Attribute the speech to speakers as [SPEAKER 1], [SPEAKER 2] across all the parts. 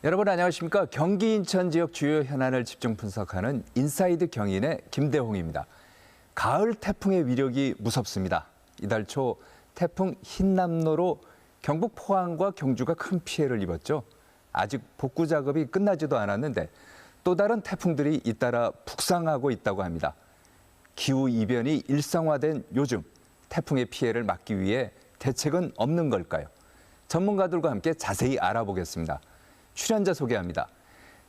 [SPEAKER 1] 여러분 안녕하십니까? 경기 인천 지역 주요 현안을 집중 분석하는 인사이드 경인의 김대홍입니다. 가을 태풍의 위력이 무섭습니다. 이달 초 태풍 흰남노로 경북 포항과 경주가 큰 피해를 입었죠. 아직 복구 작업이 끝나지도 않았는데 또 다른 태풍들이 잇따라 북상하고 있다고 합니다. 기후 이변이 일상화된 요즘 태풍의 피해를 막기 위해 대책은 없는 걸까요? 전문가들과 함께 자세히 알아보겠습니다. 출연자 소개합니다.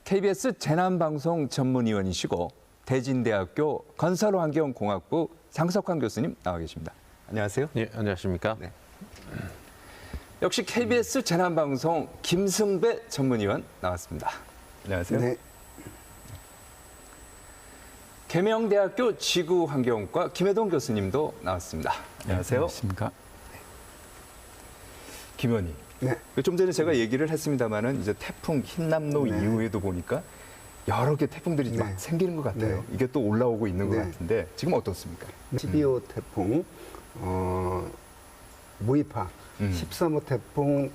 [SPEAKER 1] KBS 재난방송 전문위원이시고 대진대학교 건설환경공학부 장석환 교수님 나와 계십니다. 안녕하세요.
[SPEAKER 2] 네, 안녕하십니까.
[SPEAKER 1] 네. 역시 KBS 재난방송 김승배 전문위원 나왔습니다. 안녕하세요.
[SPEAKER 3] 네.
[SPEAKER 1] 계명대학교 지구환경과 김혜동 교수님도 나왔습니다. 안녕하세요.
[SPEAKER 4] 안녕하십니까.
[SPEAKER 1] 김 의원님.
[SPEAKER 3] 네.
[SPEAKER 1] 좀 전에 제가 얘기를 했습니다만은 이제 태풍 흰남노
[SPEAKER 3] 네.
[SPEAKER 1] 이후에도 보니까 여러 개 태풍들이
[SPEAKER 3] 네.
[SPEAKER 1] 막 생기는 것 같아요.
[SPEAKER 3] 네.
[SPEAKER 1] 이게 또 올라오고 있는 것
[SPEAKER 3] 네.
[SPEAKER 1] 같은데 지금 어떻습니까?
[SPEAKER 3] 12호 태풍 무이파, 13호 태풍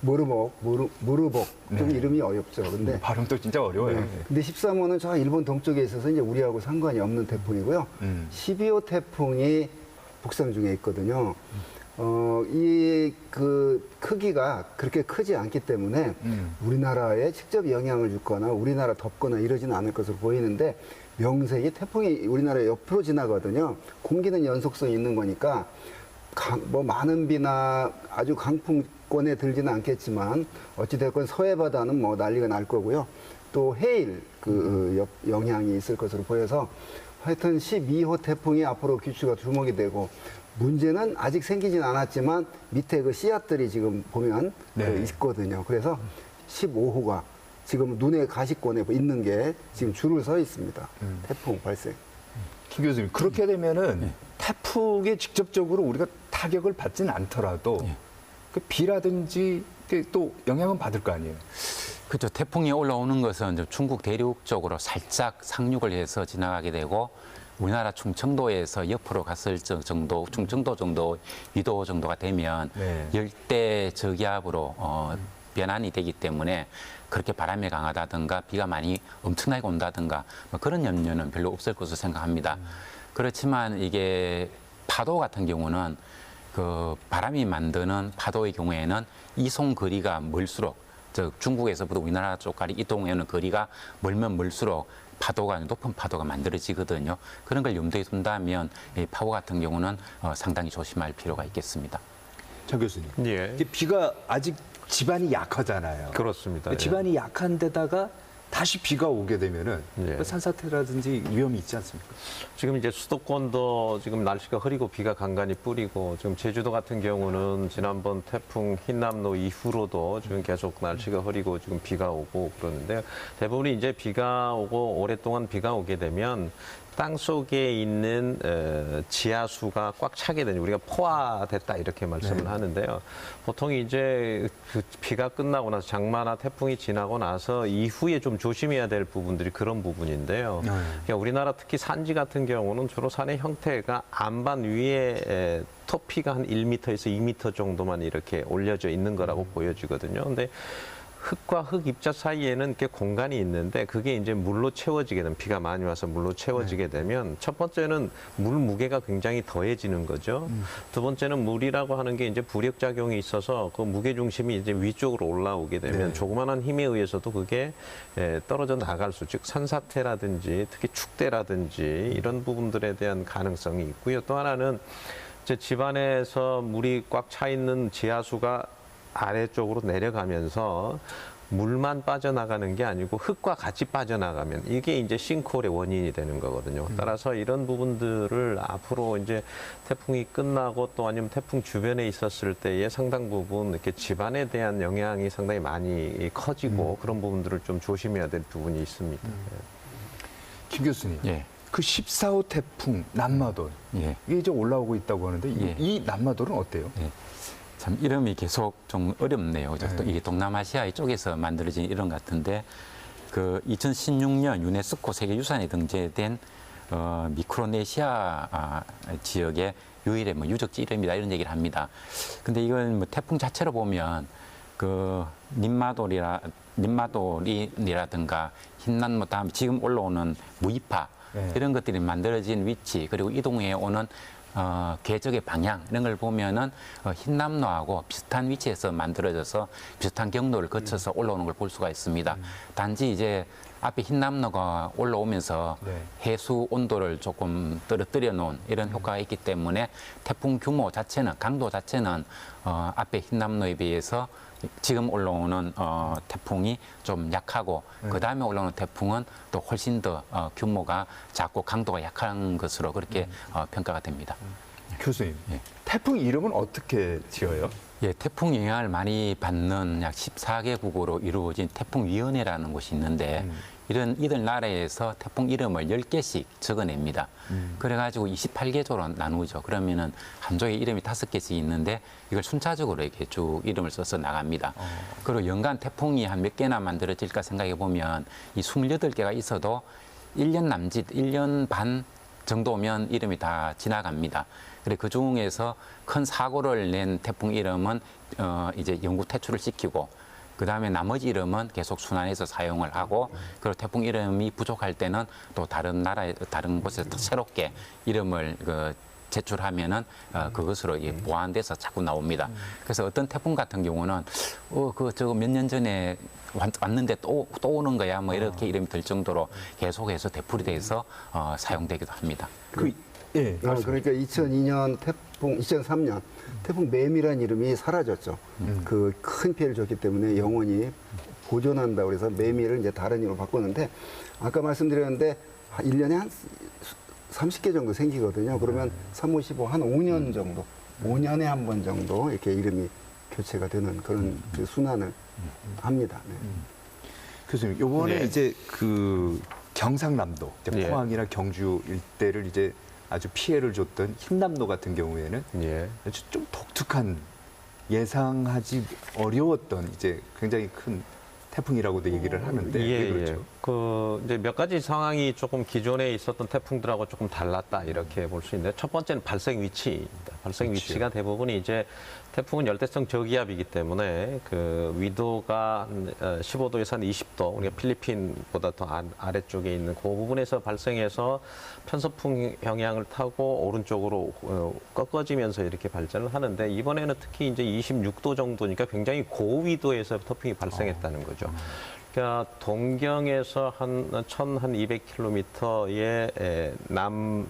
[SPEAKER 3] 무르복 좀
[SPEAKER 1] 네.
[SPEAKER 3] 이름이 어렵죠. 근데
[SPEAKER 1] 발음도 진짜 어려워요.
[SPEAKER 3] 네. 근데 13호는 저 일본 동쪽에 있어서 이제 우리하고 상관이 없는 태풍이고요. 12호 태풍이 북상 중에 있거든요. 이 그 크기가 그렇게 크지 않기 때문에 우리나라에 직접 영향을 주거나 우리나라 덮거나 이러지는 않을 것으로 보이는데 명색이 태풍이 우리나라 옆으로 지나거든요. 공기는 연속성이 있는 거니까 뭐 많은 비나 아주 강풍권에 들지는 않겠지만 어찌됐건 서해 바다는 뭐 난리가 날 거고요. 또 해일 영향이 있을 것으로 보여서 하여튼 12호 태풍이 앞으로 귀추가 주목이 되고 문제는 아직 생기진 않았지만 밑에 그 씨앗들이 지금 보면
[SPEAKER 1] 네.
[SPEAKER 3] 있거든요. 그래서 15호가 지금 눈의 가시권에 있는 게 지금 줄을 서 있습니다. 태풍 발생.
[SPEAKER 1] 김 교수님, 그렇게 되면은 태풍에 직접적으로 우리가 타격을 받지는 않더라도 그 비라든지 또 영향은 받을 거 아니에요?
[SPEAKER 4] 그렇죠. 태풍이 올라오는 것은 이제 중국 대륙 쪽으로 살짝 상륙을 해서 지나가게 되고 우리나라 충청도에서 옆으로 갔을 정도, 충청도 정도, 위도 정도가 되면
[SPEAKER 1] 네.
[SPEAKER 4] 열대 저기압으로 변환이 되기 때문에 그렇게 바람이 강하다든가 비가 많이 엄청나게 온다든가 뭐 그런 염려는 별로 없을 것으로 생각합니다. 그렇지만 이게 파도 같은 경우는 그 바람이 만드는 파도의 경우에는 이송 거리가 멀수록 즉 중국에서부터 우리나라 쪽까지 이동하는 거리가 멀면 멀수록 파도가 높은 파도가 만들어지거든요. 그런 걸 염두에 둔다면 이 파고 같은 경우는 상당히 조심할 필요가 있겠습니다.
[SPEAKER 1] 장 교수님,
[SPEAKER 2] 예.
[SPEAKER 1] 이게 비가 아직 지반이 약하잖아요.
[SPEAKER 2] 그렇습니다. 예.
[SPEAKER 1] 지반이 약한 데다가 다시 비가 오게 되면은
[SPEAKER 2] 예.
[SPEAKER 1] 산사태라든지 위험이 있지 않습니까?
[SPEAKER 2] 지금 이제 수도권도 지금 날씨가 흐리고 비가 간간히 뿌리고 지금 제주도 같은 경우는 지난번 태풍 흰남노 이후로도 지금 계속 날씨가 흐리고 지금 비가 오고 그러는데 대부분이 이제 비가 오고 오랫동안 비가 오게 되면 땅 속에 있는 지하수가 꽉 차게 되니 우리가 포화됐다 이렇게 말씀을 하는데요. 보통 이제 그 비가 끝나고 나서 장마나 태풍이 지나고 나서 이후에 좀 조심해야 될 부분들이 그런 부분인데요. 그러니까 우리나라 특히 산지 같은 경우는 주로 산의 형태가 안반 위에 토피가 한 1m에서 2m 정도만 이렇게 올려져 있는 거라고 보여지거든요. 근데 흙과 흙 입자 사이에는 이렇게 공간이 있는데 그게 이제 물로 채워지게 되면 비가 많이 와서 물로 채워지게 되면 첫 번째는 물 무게가 굉장히 더해지는 거죠. 두 번째는 물이라고 하는 게 이제 부력 작용이 있어서 그 무게 중심이 이제 위쪽으로 올라오게 되면 조그마한 힘에 의해서도 그게 떨어져 나갈 수, 즉 산사태라든지 특히 축대라든지 이런 부분들에 대한 가능성이 있고요. 또 하나는 이제 집안에서 물이 꽉 차 있는 지하수가 아래쪽으로 내려가면서 물만 빠져나가는 게 아니고 흙과 같이 빠져나가면 이게 이제 싱크홀의 원인이 되는 거거든요. 따라서 이런 부분들을 앞으로 이제 태풍이 끝나고 또 아니면 태풍 주변에 있었을 때의 상당 부분 이렇게 집안에 대한 영향이 상당히 많이 커지고 그런 부분들을 좀 조심해야 될 부분이 있습니다.
[SPEAKER 1] 김 교수님,
[SPEAKER 4] 예.
[SPEAKER 1] 그 14호 태풍 남마돌
[SPEAKER 4] 예.
[SPEAKER 1] 이게 이제 올라오고 있다고 하는데
[SPEAKER 4] 예.
[SPEAKER 1] 이 남마돌은 어때요?
[SPEAKER 4] 예. 참 이름이 계속 좀 어렵네요. 또 이게 동남아시아 쪽에서 만들어진 이름 같은데 그 2016년 유네스코 세계유산에 등재된 미크로네시아 지역의 유일의 뭐 유적지 이름이다 이런 얘기를 합니다. 근데 이건 뭐 태풍 자체로 보면 그 님마돌이라든가 흰남노 다음 지금 올라오는 무이파
[SPEAKER 1] 네.
[SPEAKER 4] 이런 것들이 만들어진 위치 그리고 이동해 오는 궤적의 방향 이런 걸 보면은 흰남노하고 비슷한 위치에서 만들어져서 비슷한 경로를 거쳐서 올라오는 걸 볼 수가 있습니다. 단지 이제 앞에 흰남노가 올라오면서
[SPEAKER 1] 네.
[SPEAKER 4] 해수 온도를 조금 떨어뜨려 놓은 이런 효과가 있기 때문에 태풍 규모 자체는 강도 자체는 앞에 흰남노에 비해서 지금 올라오는 태풍이 좀 약하고 그 다음에 올라오는 태풍은 또 훨씬 더 규모가 작고 강도가 약한 것으로 그렇게 평가가 됩니다.
[SPEAKER 1] 교수님,
[SPEAKER 4] 예.
[SPEAKER 1] 태풍 이름은 어떻게 지어요?
[SPEAKER 4] 예, 태풍 영향을 많이 받는 약 14개국으로 이루어진 태풍위원회라는 곳이 있는데 이들 나라에서 태풍 이름을 10개씩 적어냅니다. 그래가지고 28개조로 나누죠. 그러면은 한 조에 이름이 5개씩 있는데 이걸 순차적으로 이렇게 쭉 이름을 써서 나갑니다. 그리고 연간 태풍이 한 몇 개나 만들어질까 생각해 보면 이 28개가 있어도 1년 남짓, 1년 반 정도면 이름이 다 지나갑니다. 그래 그 중에서 큰 사고를 낸 태풍 이름은 이제 영구 퇴출을 시키고 그 다음에 나머지 이름은 계속 순환해서 사용을 하고 그리고 태풍 이름이 부족할 때는 또 다른 나라에 다른 곳에서 또 새롭게 이름을 제출하면은 그것으로 보완돼서 자꾸 나옵니다. 그래서 어떤 태풍 같은 경우는 저거 몇 년 전에 왔는데 또 오는 거야 뭐 이렇게 이름이 들 정도로 계속해서 되풀이돼서 사용되기도 합니다.
[SPEAKER 1] 예,
[SPEAKER 3] 그러니까 2002년 태풍, 2003년 태풍 매미란 이름이 사라졌죠. 그 큰 피해를 줬기 때문에 영원히 보존한다고 해서 매미를 이제 다른 이름으로 바꿨는데 아까 말씀드렸는데 1년에 한 30개 정도 생기거든요. 그러면 3, 5, 15, 한 5년 정도, 5년에 한 번 정도 이렇게 이름이 교체가 되는 그런 그 순환을 합니다. 네.
[SPEAKER 1] 교수님, 요번에
[SPEAKER 2] 네.
[SPEAKER 1] 이제 그 경상남도, 이제
[SPEAKER 2] 예.
[SPEAKER 1] 포항이나 경주 일대를 이제 아주 피해를 줬던 흰남노 같은 경우에는
[SPEAKER 2] 예.
[SPEAKER 1] 아주 좀 독특한 예상하지 어려웠던 이제 굉장히 큰 태풍이라고도 얘기를 하는데 왜 그렇죠?
[SPEAKER 2] 그 이제 몇 가지 상황이 조금 기존에 있었던 태풍들하고 조금 달랐다 이렇게 볼 수 있는데 첫 번째는 발생 위치입니다. 발생
[SPEAKER 1] 그렇죠.
[SPEAKER 2] 위치가 대부분이 이제 태풍은 열대성 저기압이기 때문에 그 위도가 한 15도에서 한 20도, 우리가 필리핀보다 더 아래쪽에 있는 그 부분에서 발생해서 편서풍 영향을 타고 오른쪽으로 꺾어지면서 이렇게 발전을 하는데 이번에는 특히 이제 26도 정도니까 굉장히 고위도에서 태풍이 발생했다는 거죠. 그러니까 동경에서 한 1,200km의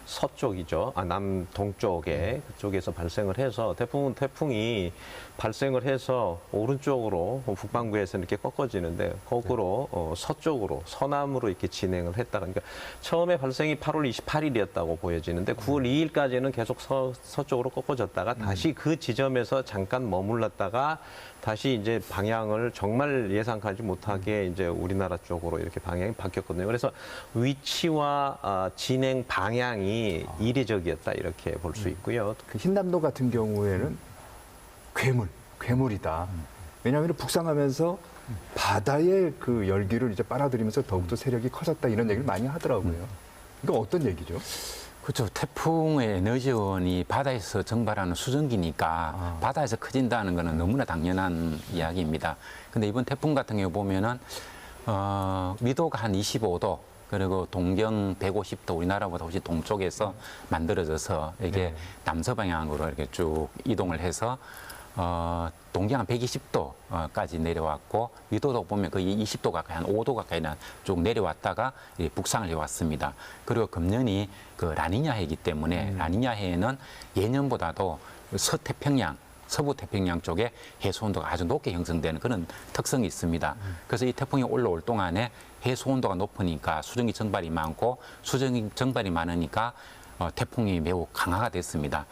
[SPEAKER 2] 서쪽이죠. 남동쪽에 그쪽에서 발생을 해서 태풍이 발생을 해서 오른쪽으로 북반구에서 이렇게 꺾어지는데 거꾸로 서쪽으로 서남으로 이렇게 진행을 했다. 그러니까 처음에 발생이 8월 28일이었다고 보여지는데 9월 2일까지는 계속 서쪽으로 꺾어졌다가 다시 그 지점에서 잠깐 머물렀다가 다시 이제 방향을 정말 예상하지 못하게 이제 우리나라 쪽으로 이렇게 방향이 바뀌었거든요. 그래서 위치와 진행 방향이 이례적이었다 이렇게 볼 수 있고요.
[SPEAKER 1] 그 흰남노 같은 경우에는 괴물이다. 왜냐하면 북상하면서 바다의 그 열기를 이제 빨아들이면서 더욱더 세력이 커졌다 이런 얘기를 많이 하더라고요. 이거 어떤 얘기죠?
[SPEAKER 4] 그렇죠. 태풍의 에너지원이 바다에서 증발하는 수증기니까 바다에서 커진다는 것은 너무나 당연한 이야기입니다. 근데 이번 태풍 같은 경우 보면은 위도가 한 25도 그리고 동경 150도 우리나라보다 훨씬 동쪽에서 만들어져서 이게 남서 방향으로 이렇게 쭉 이동을 해서 동경 한 120도까지 내려왔고 위도도 보면 거의 20도 가까이 한 5도 가까이는 쭉 내려왔다가 북상을 해왔습니다. 그리고 금년이 그 라니냐 해이기 때문에 라니냐 해에는 예년보다도 서태평양 서부 태평양 쪽에 해수 온도가 아주 높게 형성되는 그런 특성이 있습니다. 그래서 이 태풍이 올라올 동안에 해수 온도가 높으니까 수증기 증발이 많고 수증기 증발이 많으니까 태풍이 매우 강화가 됐습니다.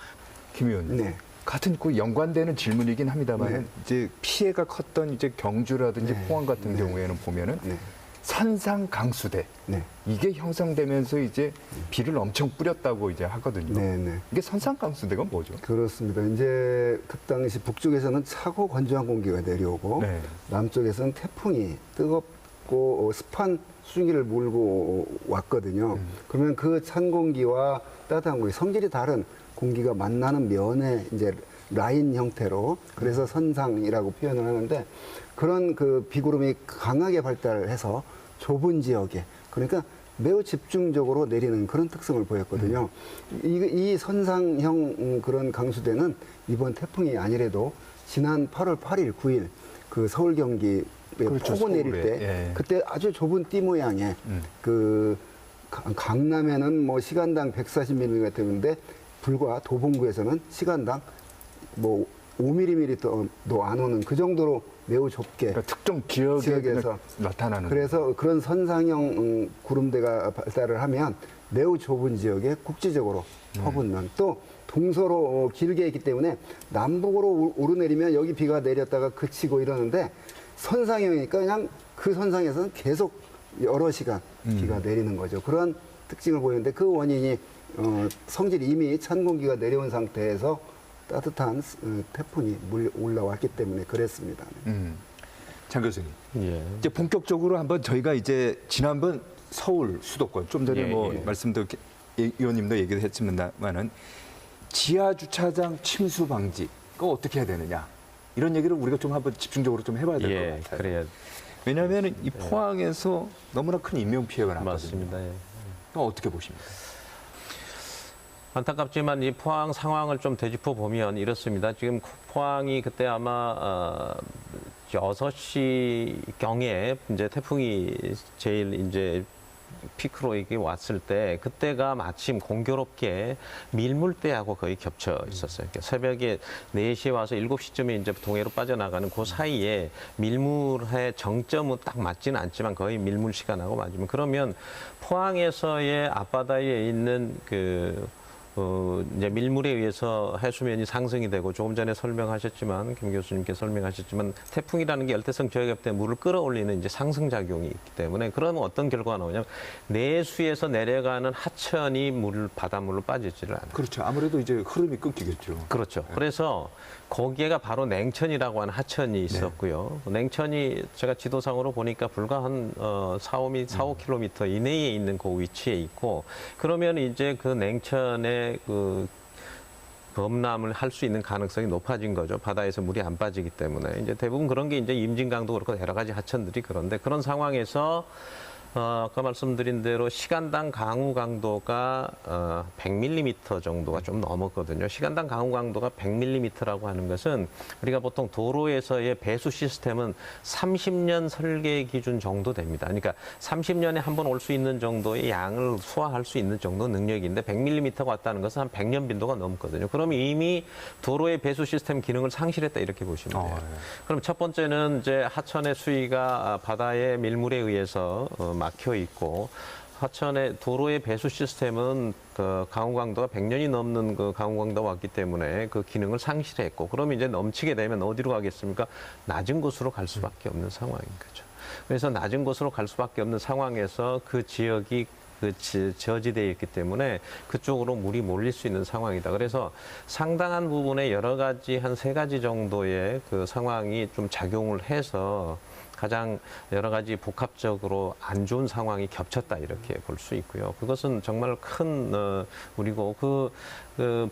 [SPEAKER 1] 김 의원님.
[SPEAKER 3] 네.
[SPEAKER 1] 같은 그 연관되는 질문이긴 합니다만
[SPEAKER 3] 네.
[SPEAKER 1] 이제 피해가 컸던 이제 경주라든지
[SPEAKER 3] 네.
[SPEAKER 1] 포항 같은
[SPEAKER 3] 네.
[SPEAKER 1] 경우에는 보면은
[SPEAKER 3] 네.
[SPEAKER 1] 산상 강수대
[SPEAKER 3] 네.
[SPEAKER 1] 이게 형성되면서 이제 비를 엄청 뿌렸다고 이제 하거든요.
[SPEAKER 3] 네, 네.
[SPEAKER 1] 이게 산상 강수대가 뭐죠?
[SPEAKER 3] 그렇습니다. 이제 그 당시 북쪽에서는 차고 건조한 공기가 내려오고
[SPEAKER 1] 네.
[SPEAKER 3] 남쪽에서는 태풍이 뜨겁고 습한 수증기를 몰고 왔거든요. 그러면 그 찬 공기와 따뜻한 공기, 성질이 다른 공기가 만나는 면에 이제 라인 형태로 그래서 선상이라고 표현을 하는데 그런 그 비구름이 강하게 발달해서 좁은 지역에 그러니까 매우 집중적으로 내리는 그런 특성을 보였거든요. 이 선상형 그런 강수대는 이번 태풍이 아니래도 지난 8월 8일, 9일 그 서울 경기
[SPEAKER 1] 그렇죠,
[SPEAKER 3] 폭우 내릴
[SPEAKER 1] 서울에.
[SPEAKER 3] 때
[SPEAKER 1] 예.
[SPEAKER 3] 그때 아주 좁은 띠 모양의 그 강남에는 뭐 시간당 140mm인데 불과 도봉구에서는 시간당 뭐 5mm도 안 오는 그 정도로 매우 좁게
[SPEAKER 1] 그러니까 특정 지역에서 나타나는.
[SPEAKER 3] 그래서 그런 선상형 구름대가 발달을 하면 매우 좁은 지역에 국지적으로 퍼붓는 또 동서로 길게 있기 때문에 남북으로 오르내리면 여기 비가 내렸다가 그치고 이러는데 선상형이니까 그냥 그 선상에서는 계속 여러 시간 비가 내리는 거죠. 그런 특징을 보이는데 그 원인이 성질이 이미 찬 공기가 내려온 상태에서 따뜻한 태풍이 올라왔기 때문에 그랬습니다.
[SPEAKER 1] 장 교수님,
[SPEAKER 2] 예.
[SPEAKER 1] 이제 본격적으로 한번 저희가 이제 지난번 서울 수도권 좀 전에
[SPEAKER 2] 예,
[SPEAKER 1] 뭐
[SPEAKER 2] 예.
[SPEAKER 1] 말씀도 의원님도 얘기를 했지만은 지하 주차장 침수 방지 그거 어떻게 해야 되느냐 이런 얘기를 우리가 좀 한번 집중적으로 좀 해봐야 될 것
[SPEAKER 2] 예,
[SPEAKER 1] 같아요.
[SPEAKER 2] 그래야
[SPEAKER 1] 왜냐하면 이 포항에서 너무나 큰 인명 피해가 났거든요.
[SPEAKER 2] 맞습니다. 예.
[SPEAKER 1] 그거 어떻게 보십니까?
[SPEAKER 2] 안타깝지만 이 포항 상황을 좀 되짚어 보면 이렇습니다. 지금 포항이 그때 아마 6시경에 이제 태풍이 제일 이제 피크로 이게 왔을 때 그때가 마침 공교롭게 밀물대하고 거의 겹쳐 있었어요. 그러니까 새벽에 4시에 와서 7시쯤에 이제 동해로 빠져나가는 그 사이에 밀물의 정점은 딱 맞지는 않지만 거의 밀물 시간하고 맞으면 그러면 포항에서의 앞바다에 있는 이제 밀물에 의해서 해수면이 상승이 되고 조금 전에 설명하셨지만 김 교수님께 설명하셨지만 태풍이라는 게 열대성 저기압 때 물을 끌어올리는 이제 상승 작용이 있기 때문에 그러면 어떤 결과가 나오냐면 내수에서 내려가는 하천이 바닷물로 빠지지를 않아요.
[SPEAKER 1] 그렇죠. 아무래도 이제 흐름이 끊기겠죠.
[SPEAKER 2] 그렇죠. 그래서 거기에가 바로 냉천이라고 하는 하천이 있었고요. 냉천이 제가 지도상으로 보니까 불과 한 4-5km 이내에 있는 그 위치에 있고 그러면 이제 그 냉천의 그 범람을 할 수 있는 가능성이 높아진 거죠. 바다에서 물이 안 빠지기 때문에. 이제 대부분 그런 게 이제 임진강도 그렇고 여러 가지 하천들이 그런데 그런 상황에서 아까 말씀드린 대로 시간당 강우 강도가 100mm 정도가 좀 넘었거든요. 시간당 강우 강도가 100mm라고 하는 것은 우리가 보통 도로에서의 배수 시스템은 30년 설계 기준 정도 됩니다. 그러니까 30년에 한 번 올 수 있는 정도의 양을 소화할 수 있는 정도 능력인데 100mm가 왔다는 것은 한 100년 빈도가 넘거든요. 그럼 이미 도로의 배수 시스템 기능을 상실했다 이렇게 보시면 돼요. 그럼 첫 번째는 이제 하천의 수위가 바다의 밀물에 의해서 막혀 있고 하천의 도로의 배수 시스템은 그 강우 강도가 100년이 넘는 그 강우 강도가 왔기 때문에 그 기능을 상실했고 그럼 이제 넘치게 되면 어디로 가겠습니까? 낮은 곳으로 갈 수밖에 없는 상황인 거죠. 그래서 낮은 곳으로 갈 수밖에 없는 상황에서 그 지역이 저지되어 있기 때문에 그쪽으로 물이 몰릴 수 있는 상황이다. 그래서 상당한 부분에 여러 가지 한 3가지 정도의 그 상황이 좀 작용을 해서 가장 여러 가지 복합적으로 안 좋은 상황이 겹쳤다 이렇게 볼 수 있고요. 그것은 정말 큰 우리고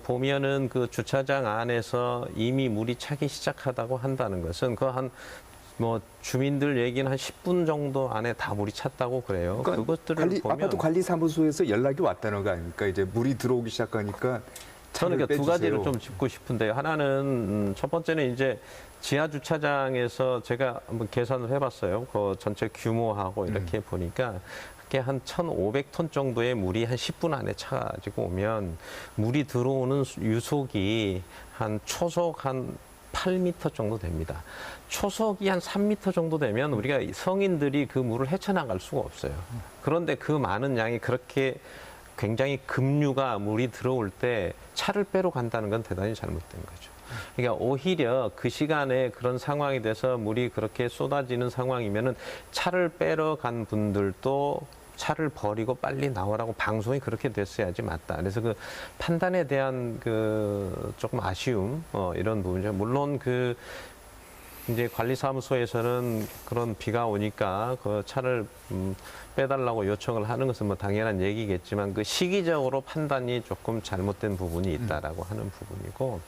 [SPEAKER 2] 보면은 그 주차장 안에서 이미 물이 차기 시작하다고 한다는 것은 주민들 얘기는 한 10분 정도 안에 다 물이 찼다고 그래요.
[SPEAKER 1] 그러니까
[SPEAKER 2] 그것들을 보면
[SPEAKER 1] 아파트 관리사무소에서 연락이 왔다는 거 아닙니까? 이제 물이 들어오기 시작하니까
[SPEAKER 2] 저는 두
[SPEAKER 1] 빼주세요.
[SPEAKER 2] 가지를 좀 짚고 싶은데요. 하나는 첫 번째는 이제 지하 주차장에서 제가 한번 계산을 해봤어요. 그 전체 규모하고 이렇게 보니까 그게 한 1,500톤 정도의 물이 한 10분 안에 차가지고 오면 물이 들어오는 유속이 한 초속 한 8m 정도 됩니다. 초속이 한 3m 정도 되면 우리가 성인들이 그 물을 헤쳐나갈 수가 없어요. 그런데 그 많은 양이 그렇게 굉장히 급류가 물이 들어올 때 차를 빼러 간다는 건 대단히 잘못된 거죠. 그러니까 오히려 그 시간에 그런 상황이 돼서 물이 그렇게 쏟아지는 상황이면은 차를 빼러 간 분들도 차를 버리고 빨리 나오라고 방송이 그렇게 됐어야지 맞다. 그래서 그 판단에 대한 그 조금 아쉬움 이런 부분이죠. 물론 이제 관리사무소에서는 그런 비가 오니까 그 차를 빼달라고 요청을 하는 것은 뭐 당연한 얘기겠지만 그 시기적으로 판단이 조금 잘못된 부분이 있다라고 하는 부분이고,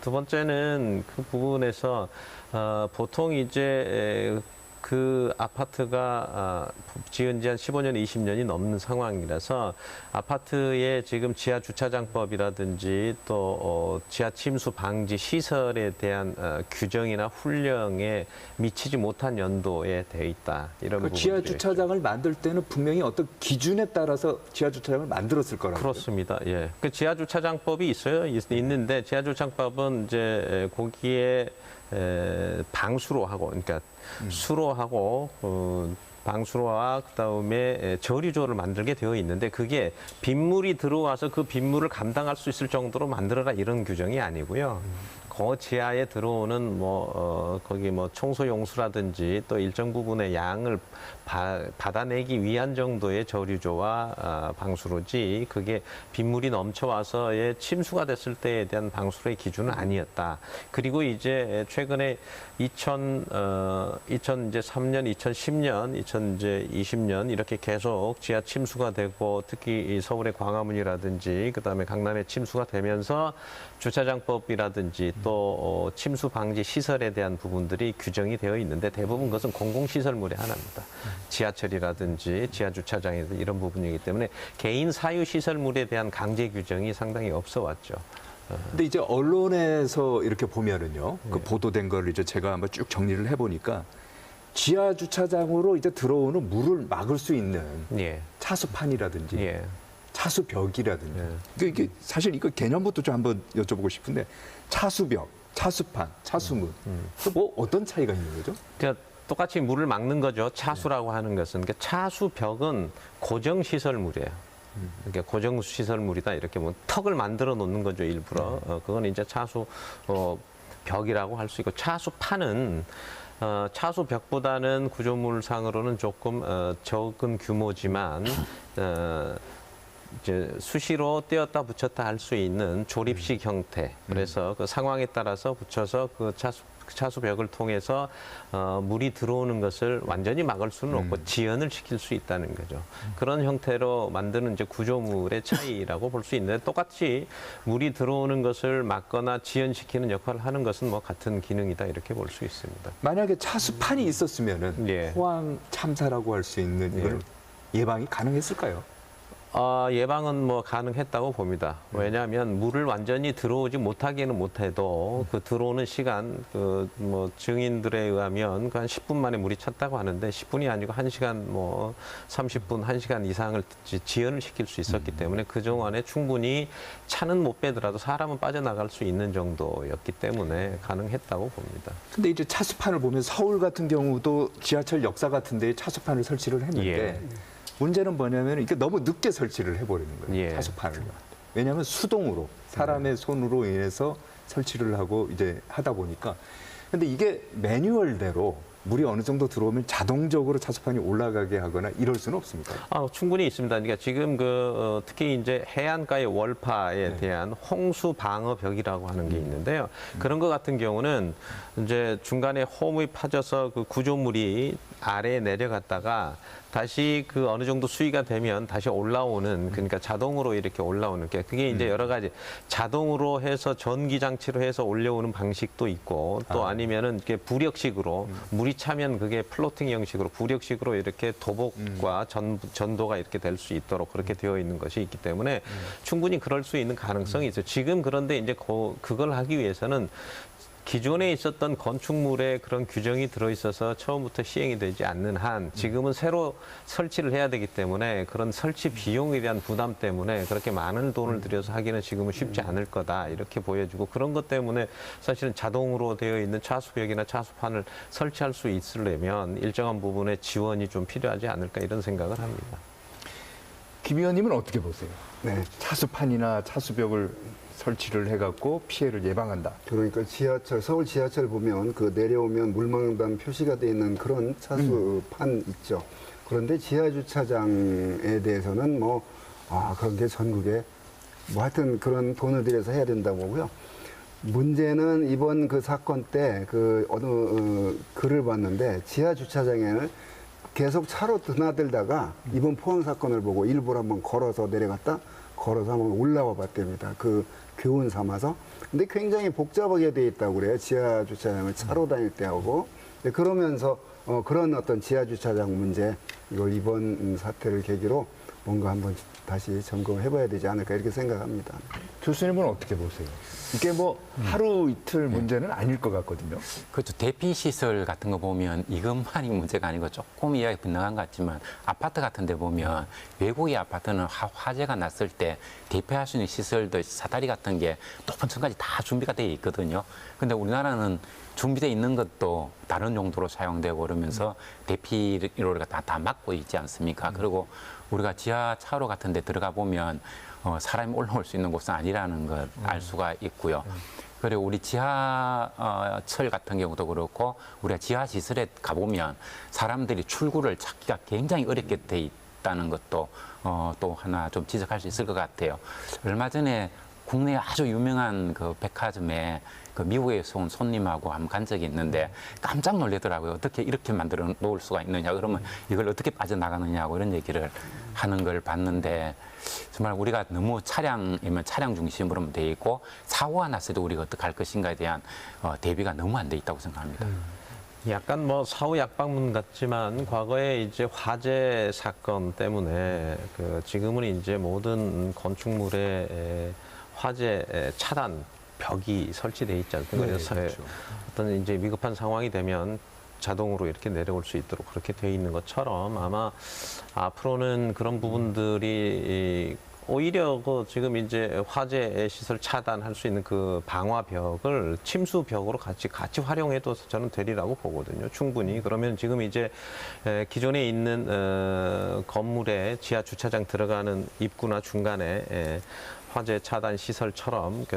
[SPEAKER 2] 두 번째는 그 부분에서 보통 이제 그 아파트가 지은 지 한 15년, 20년이 넘는 상황이라서 아파트의 지금 지하 주차장법이라든지 또 지하 침수 방지 시설에 대한 규정이나 훈령에 미치지 못한 연도에 되어 있다. 이런 부분이
[SPEAKER 1] 지하 주차장을 만들 때는 분명히 어떤 기준에 따라서 지하 주차장을 만들었을 거라고요.
[SPEAKER 2] 그렇습니다. 예. 그 지하 주차장법이 있어요. 있는데 지하 주차장법은 이제 거기에 방수로 하고, 그러니까 수로 하고 방수로와 그다음에 저류조를 만들게 되어 있는데, 그게 빗물이 들어와서 그 빗물을 감당할 수 있을 정도로 만들어라 이런 규정이 아니고요. 그 지하에 들어오는 거기 청소 용수라든지 또 일정 부분의 양을 받아내기 위한 정도의 저류조와 방수로지, 그게 빗물이 넘쳐와서의 침수가 됐을 때에 대한 방수로의 기준은 아니었다. 그리고 이제 최근에 2003년, 2010년, 2020년 이렇게 계속 지하 침수가 되고, 특히 이 서울의 광화문이라든지 그다음에 강남에 침수가 되면서 주차장법이라든지 또 침수 방지 시설에 대한 부분들이 규정이 되어 있는데, 대부분 그것은 공공시설물의 하나입니다. 지하철이라든지 지하 주차장이라든지 이런 부분이기 때문에 개인 사유 시설물에 대한 강제 규정이 상당히 없어 왔죠.
[SPEAKER 1] 근데 이제 언론에서 이렇게 보면은요, 그 보도된 걸 이제 제가 한번 쭉 정리를 해보니까 지하 주차장으로 이제 들어오는 물을 막을 수 있는
[SPEAKER 2] 예.
[SPEAKER 1] 차수판이라든지
[SPEAKER 2] 예.
[SPEAKER 1] 차수벽이라든지
[SPEAKER 2] 예.
[SPEAKER 1] 이게 사실 이거 개념부터 좀 한번 여쭤보고 싶은데, 차수벽, 차수판, 차수문, 뭐 어떤 차이가 있는 거죠?
[SPEAKER 2] 그러니까 똑같이 물을 막는 거죠. 차수라고 하는 것은. 그러니까 차수벽은 고정시설물이에요. 그러니까 고정시설물이다 이렇게 뭐 턱을 만들어 놓는 거죠, 일부러. 그건 이제 차수 벽이라고 할 수 있고, 차수판은 차수벽보다는 구조물상으로는 조금 적은 규모지만 이제 수시로 떼었다 붙였다 할 수 있는 조립식 형태. 그래서 그 상황에 따라서 붙여서 그 차수벽을 통해서 물이 들어오는 것을 완전히 막을 수는 없고 지연을 시킬 수 있다는 거죠. 그런 형태로 만드는 이제 구조물의 차이라고 볼 수 있는데, 똑같이 물이 들어오는 것을 막거나 지연시키는 역할을 하는 것은 뭐 같은 기능이다 이렇게 볼 수 있습니다.
[SPEAKER 1] 만약에 차수판이 있었으면은
[SPEAKER 2] 예.
[SPEAKER 1] 포항 참사라고 할 수 있는 이걸 예방이 가능했을까요?
[SPEAKER 2] 예방은 뭐 가능했다고 봅니다. 왜냐하면 물을 완전히 들어오지 못하기는 못해도 그 들어오는 시간, 뭐 증인들에 의하면 한 10분 만에 물이 찼다고 하는데, 10분이 아니고 1시간, 뭐 30분, 1시간 이상을 지연을 시킬 수 있었기 때문에 그 동안에 충분히 차는 못 빼더라도 사람은 빠져나갈 수 있는 정도였기 때문에 가능했다고 봅니다.
[SPEAKER 1] 근데 이제 차수판을 보면 서울 같은 경우도 지하철 역사 같은 데에 차수판을 설치를 했는데,
[SPEAKER 2] 예.
[SPEAKER 1] 문제는 뭐냐면 이게 너무 늦게 설치를 해버리는 거예요.
[SPEAKER 2] 예.
[SPEAKER 1] 차수판을. 왜냐하면 수동으로 사람의 손으로 인해서 설치를 하고 이제 하다 보니까. 근데 이게 매뉴얼대로 물이 어느 정도 들어오면 자동적으로 차수판이 올라가게 하거나 이럴 수는 없습니까?
[SPEAKER 2] 충분히 있습니다. 그러니까 지금 특히 이제 해안가의 월파에 대한 홍수 방어벽이라고 하는 게 있는데요. 그런 것 같은 경우는 이제 중간에 홈이 파져서 그 구조물이 아래에 내려갔다가 다시 그 어느 정도 수위가 되면 다시 올라오는, 그러니까 자동으로 이렇게 올라오는 게, 그게 이제 여러 가지 자동으로 해서 전기 장치로 해서 올려오는 방식도 있고, 또 아니면은 이렇게 부력식으로 물이 차면 그게 플로팅 형식으로 부력식으로 이렇게 도복과 전도가 이렇게 될 수 있도록 그렇게 되어 있는 것이 있기 때문에 충분히 그럴 수 있는 가능성이 있어요. 지금 그런데 이제 그걸 하기 위해서는 기존에 있었던 건축물에 그런 규정이 들어있어서 처음부터 시행이 되지 않는 한, 지금은 새로 설치를 해야 되기 때문에 그런 설치 비용에 대한 부담 때문에 그렇게 많은 돈을 들여서 하기는 지금은 쉽지 않을 거다 이렇게 보여지고, 그런 것 때문에 사실은 자동으로 되어 있는 차수벽이나 차수판을 설치할 수 있으려면 일정한 부분의 지원이 좀 필요하지 않을까 이런 생각을 합니다.
[SPEAKER 1] 김 의원님은 어떻게 보세요?
[SPEAKER 3] 네.
[SPEAKER 1] 차수판이나 차수벽을 설치를 해갖고 피해를 예방한다.
[SPEAKER 3] 그러니까 서울 지하철 보면 그 내려오면 물 막는다는 표시가 되어 있는 그런 차수판 있죠. 그런데 지하 주차장에 대해서는 그런 게 전국에 하여튼 그런 돈을 들여서 해야 된다고 보고요. 문제는 이번 그 사건 때 그 어느 글을 봤는데 지하 주차장에는 계속 차로 드나들다가 이번 포항 사건을 보고 일부러 한번 걸어서 내려갔다 걸어서 한번 올라와 봤답니다. 그 교훈 삼아서. 근데 굉장히 복잡하게 돼 있다고 그래요. 지하 주차장을 차로 다닐 때 하고. 네, 그러면서 그런 어떤 지하 주차장 문제 이걸 이번 사태를 계기로 뭔가 한번 다시 점검해 봐야 되지 않을까 이렇게 생각합니다.
[SPEAKER 5] 교수님은 어떻게 보세요? 이게 뭐 하루 이틀 문제는 아닐 것 같거든요.
[SPEAKER 4] 그렇죠. 대피 시설 같은 거 보면 이것만이 문제가 아니고 조금 이야기 빗나간 것 같지만 아파트 같은 데 보면 외국의 아파트는 화재가 났을 때 대피할 수 있는 시설들 사다리 같은 게 높은 층까지 다 준비가 되어 있거든요. 근데 우리나라는 준비되어 있는 것도 다른 용도로 사용되고 그러면서 대피로를 다 막고 있지 않습니까? 그리고 우리가 지하차로 같은 데 들어가 보면 사람이 올라올 수 있는 곳은 아니라는 걸 알 수가 있고요. 그리고 우리 지하철 같은 경우도 그렇고 우리가 지하시설에 가보면 사람들이 출구를 찾기가 굉장히 어렵게 돼 있다는 것도 또 하나 좀 지적할 수 있을 것 같아요. 얼마 전에 국내 아주 유명한 그 백화점에 그 미국에서 온 손님하고 한번 간 적이 있는데 깜짝 놀라더라고요. 어떻게 이렇게 만들어 놓을 수가 있느냐. 그러면 이걸 어떻게 빠져나가느냐고 이런 얘기를 하는 걸 봤는데 정말 우리가 너무 차량이면 차량 중심으로만 돼 있고 사고가 났을 때 우리가 어떻게 할 것인가에 대한 대비가 너무 안 돼 있다고 생각합니다.
[SPEAKER 2] 약간 뭐 사후 약방문 같지만 과거에 이제 화재 사건 때문에 그 지금은 이제 모든 건축물에 화재 차단 벽이 설치돼 있지 않습니까? 그래서 어떤 이제 위급한 상황이 되면 자동으로 이렇게 내려올 수 있도록 그렇게 돼 있는 것처럼 아마 앞으로는 그런 부분들이 오히려 그 지금 이제 화재 시설 차단할 수 있는 그 방화벽을 침수벽으로 같이 활용해도 저는 되리라고 보거든요. 충분히. 그러면 지금 이제 기존에 있는 건물에 지하 주차장 들어가는 입구나 중간에 화재 차단 시설처럼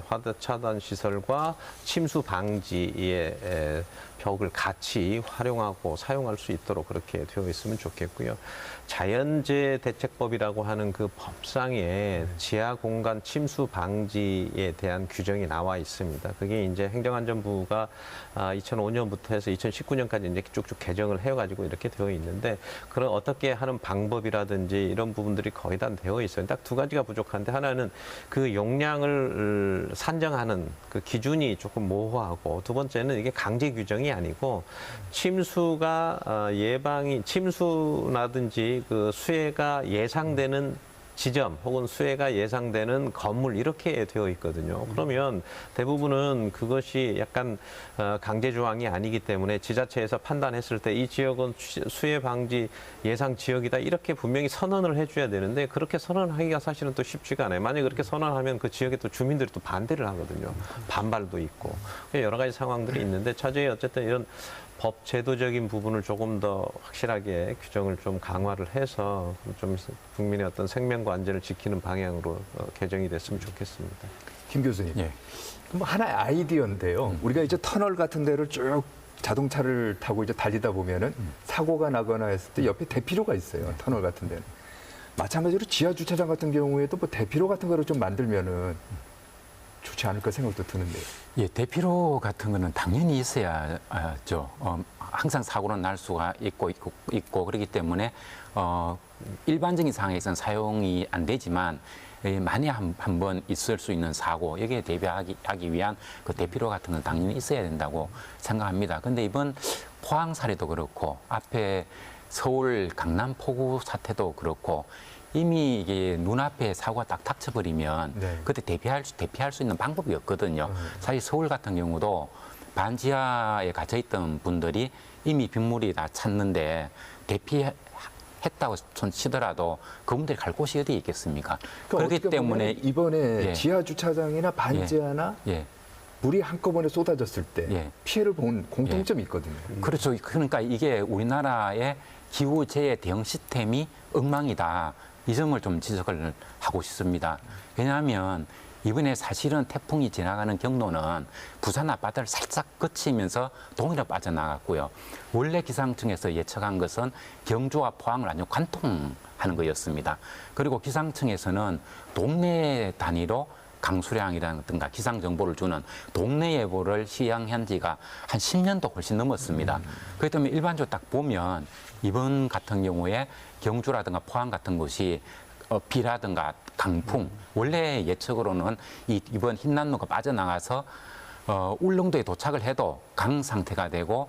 [SPEAKER 2] 화재 차단 시설과 침수 방지의 벽을 같이 활용하고 사용할 수 있도록 그렇게 되어 있으면 좋겠고요. 자연재해 대책법이라고 하는 그 법상에 지하 공간 침수 방지에 대한 규정이 나와 있습니다. 그게 이제 행정안전부가 2005년부터 해서 2019년까지 이제 쭉쭉 개정을 해가지고 이렇게 되어 있는데 그런 어떻게 하는 방법이라든지 이런 부분들이 거의 다 되어 있어요. 딱 두 가지가 부족한데 하나는 그 용량을 산정하는 그 기준이 조금 모호하고 두 번째는 이게 강제 규정이 아니고 침수가 침수라든지 그 수해가 예상되는 지점 혹은 수해가 예상되는 건물 이렇게 되어 있거든요. 그러면 대부분은 그것이 약간 강제 조항이 아니기 때문에 지자체에서 판단했을 때 이 지역은 수해 방지 예상 지역이다 이렇게 분명히 선언을 해줘야 되는데 그렇게 선언하기가 사실은 또 쉽지가 않아요. 만약에 그렇게 선언하면 그 지역에 또 주민들이 또 반대를 하거든요. 반발도 있고 여러 가지 상황들이 있는데 차제에 어쨌든 이런 법 제도적인 부분을 조금 더 확실하게 규정을 좀 강화를 해서 좀 국민의 어떤 생명과 안전을 지키는 방향으로 개정이 됐으면 좋겠습니다.
[SPEAKER 5] 김 교수님.
[SPEAKER 4] 예.
[SPEAKER 5] 그럼 하나의 아이디어인데요. 우리가 이제 터널 같은 데를 쭉 자동차를 타고 이제 달리다 보면은 사고가 나거나 했을 때 옆에 대피로가 있어요. 터널 같은 데는. 마찬가지로 지하 주차장 같은 경우에도 뭐 대피로 같은 거를 좀 만들면은 좋지 않을까 생각도 드는데요.
[SPEAKER 4] 예, 대피로 같은 거는 당연히 있어야죠. 항상 사고는 날 수가 있고 그렇기 때문에 일반적인 상황에서는 사용이 안 되지만 만에 한 번 있을 수 있는 사고 여기에 대비하기 위한 그 대피로 같은 건 당연히 있어야 된다고 생각합니다. 근데 이번 포항 사례도 그렇고 앞에 서울 강남 폭우 사태도 그렇고 이미 이게 눈앞에 사고가 딱 닥쳐버리면
[SPEAKER 5] 네.
[SPEAKER 4] 그때 대피할 수 있는 방법이 없거든요. 사실 서울 같은 경우도 반지하에 갇혀있던 분들이 이미 빗물이 다 찼는데 대피했다고 치더라도 그분들이 갈 곳이 어디 있겠습니까?
[SPEAKER 5] 그러니까
[SPEAKER 4] 그렇기 때문에
[SPEAKER 5] 이번에
[SPEAKER 4] 예.
[SPEAKER 5] 지하 주차장이나 반지하나
[SPEAKER 4] 예.
[SPEAKER 5] 물이 한꺼번에 쏟아졌을 때
[SPEAKER 4] 예.
[SPEAKER 5] 피해를 본 공통점이 있거든요.
[SPEAKER 4] 그렇죠. 그러니까 이게 우리나라의 기후재해 대응 시스템이 엉망이다. 이 점을 좀 지적을 하고 싶습니다. 왜냐하면 이번에 사실은 태풍이 지나가는 경로는 부산 앞바다를 살짝 거치면서 동해로 빠져나갔고요. 원래 기상청에서 예측한 것은 경주와 포항을 완전 관통하는 거였습니다. 그리고 기상청에서는 동네 단위로 강수량이라든가 기상 정보를 주는 동네 예보를 시행한 지가 한 10년도 훨씬 넘었습니다. 그렇기 때문에 일반적으로 딱 보면 이번 같은 경우에 경주라든가 포항 같은 곳이 비라든가 강풍, 원래 예측으로는 이번 흰남노가 빠져나가서 울릉도에 도착을 해도 강 상태가 되고